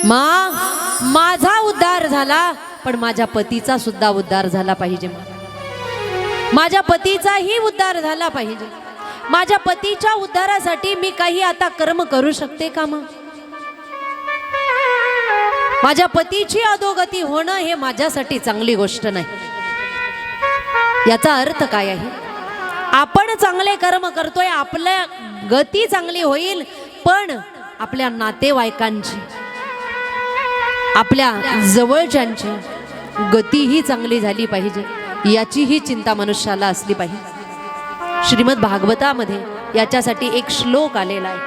माझा उद्धार झाला, पण माझ्या पतीचा सुद्धा उद्धार झाला पाहिजे। माझ्या पतीचाही उद्धार झाला पाहिजे। माझ्या पतीच्या उद्धारासाठी मी काही आता कर्म करू शकते का? माझ्या पतीची अधोगती होणं हे माझ्यासाठी चांगली गोष्ट नाही। याचा अर्थ काय आहे? आपण चांगले कर्म करतोय, आपल्या गती चांगली होईल, पण आपल्या नातेवाईकांची, आपल्या जवळच्यांची गतीही चांगली झाली पाहिजे, याचीही चिंता मनुष्याला असली पाहिजे। श्रीमद भागवतामध्ये याच्यासाठी एक श्लोक आलेला आहे।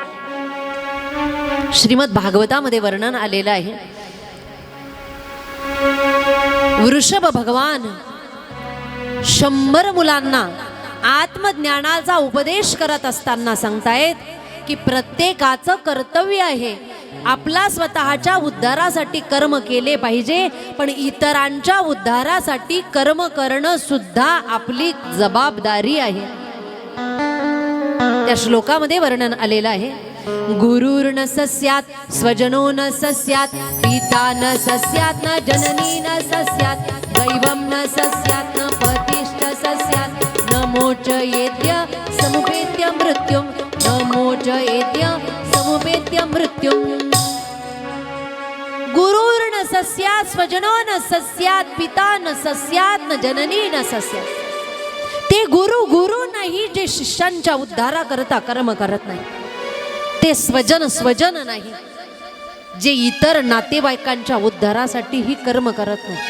श्रीमद भागवतामध्ये वर्णन आलेलं आहे, वृषभ भगवान 100 मुलांना आत्मज्ञानाचा उपदेश करत असताना सांगतायत की प्रत्येकाचं कर्तव्य आहे आपला स्वतःच्या उद्धारासाठी कर्म केले पाहिजे, पण इतरांच्या उद्धारासाठी कर्म करणं सुद्धा आपली जबाबदारी आहे। त्या श्लोकामध्ये वर्णन आलेलं आहे, गुरुर्न सस्यात् स्वजनो न सस्यात् पिता न सस्यात् न जननी न सस्यात् दैवं न सस्यात् न पतिश्च सस्यात् न मोचयेद्य समुपेत्य मृत्युं न मोचयेद्य समुपेत्य मृत्युं। गुरुर्न सस्यात् स्वजनो न सस्यात् पिता न सस्यात् न जननी न सस्यात्। ते गुरु नाही जे शिष्यांच्या उद्धाराकरता कर्म करत नाही, ते स्वजन नाही जे इतर नातेवाईकांच्या उद्धारासाठी ही कर्म करत नाही,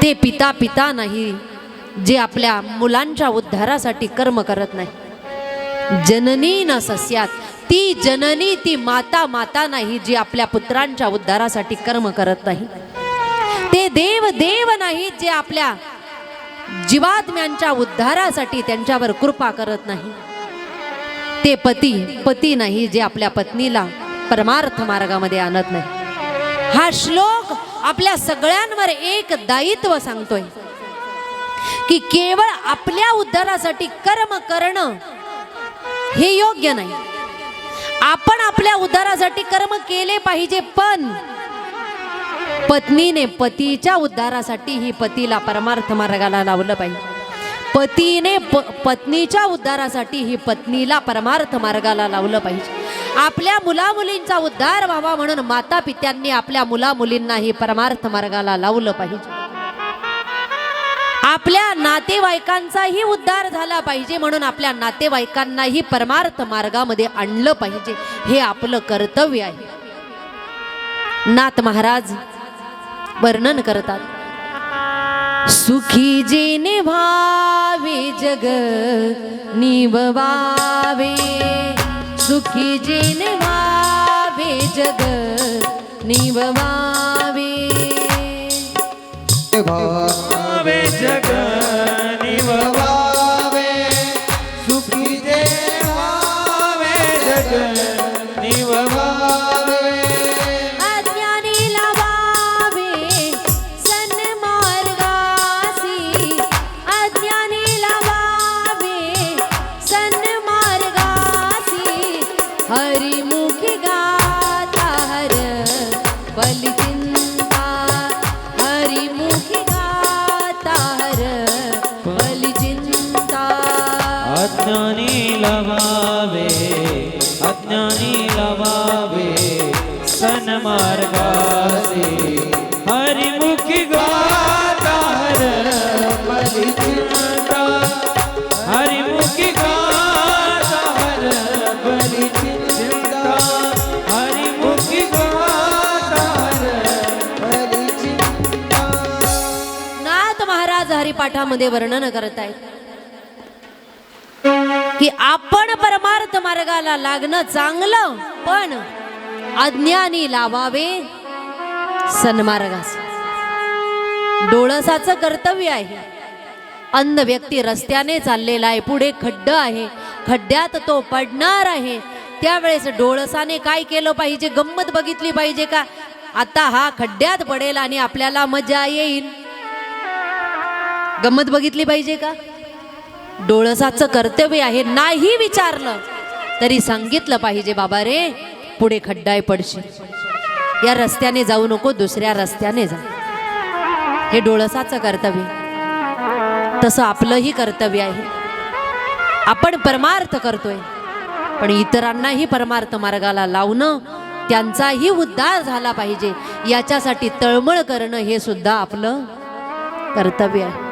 ते पिता नाही जे आपल्या मुलांच्या उद्धारासाठी कर्म करत नाही। जननी न सस्यात, ती जननी, ती माता नाही जी आपल्या पुत्रांच्या उद्धारासाठी कर्म करत नाही। ते देव नाही जे आपल्या जीवात्म्यांच्या उद्धारासाठी त्यांच्यावर कृपा करत नाही। ते पती नाही जे आपल्या पत्नीला परमार्थ मार्गामध्ये आणत नाही। हा श्लोक आपल्या सगळ्यांवर एक दायित्व सांगतोय की केवळ आपल्या उद्धारासाठी कर्म करणं हे योग्य नाही। आपण आपल्या उद्धारासाठी कर्म केले पाहिजे, पण पत्नीने पतीच्या उद्धारासाठी ही पतीला परमार्थ मार्गाला लावलं पाहिजे। पतीने पत्नीच्या उद्धारासाठी ही पत्नीला परमार्थ मार्गाला लावलं पाहिजे। आपल्या मुलामुलींचा उद्धार व्हावा म्हणून माता पित्यांनी आपल्या मुलामुलींनाही परमार्थ मार्गाला लावलं पाहिजे। आपल्या नातेवाईकांचाही उद्धार झाला पाहिजे म्हणून आपल्या नातेवाईकांनाही परमार्थ मार्गामध्ये आणलं पाहिजे, हे आपलं कर्तव्य आहे। नाथ महाराज वर्णन करतात, सुखी जे निभावे जग निभवावे, सुखी जे निभावे जग निभवावे, निभवावे जग निभवावे, सुखी जे निभावे जग निभवावे, हरिमुखी गाता हर बलिचिंता, हरिमुखी गाता हर बलिचिंता। अज्ञानी लवावे, अज्ञानी लवावे सन्मार्गासी, हरिमुखी गाता हर बलिचिंता, हरिमुखी गाता हर बलिचिंता। हरिपाठामध्ये वर्णन करत आहेत की आपण परमार्थ मार्गाला लागणं चांगलं, पण अज्ञानी लावावे सन्मार्गास। डोळसाचं कर्तव्य आहे। अंध व्यक्ती रस्त्याने चाललेला आहे, पुढे खड्डा आहे, खड्ड्यात तो पडणार आहे, त्यावेळेस डोळसाने काय केलं पाहिजे? गंमत बघितली पाहिजे का? आता हा खड्ड्यात पडेल आणि आपल्याला मजा येईल, गंमत बघितली पाहिजे का? डोळसाचं कर्तव्य आहे, नाही विचारलं तरी सांगितलं पाहिजे, बाबा रे पुढे खड्डाय पडशील, या रस्त्याने जाऊ नको, दुसऱ्या रस्त्याने जा. हे डोळसाचं कर्तव्य. तसं आपलंही कर्तव्य आहे. आपण परमार्थ करतोय, पण इतरांनाही परमार्थ मार्गाला लावणं, त्यांचाही उद्धार झाला पाहिजे, याच्यासाठी तळमळ करणं हे सुद्धा आपलं कर्तव्य आहे.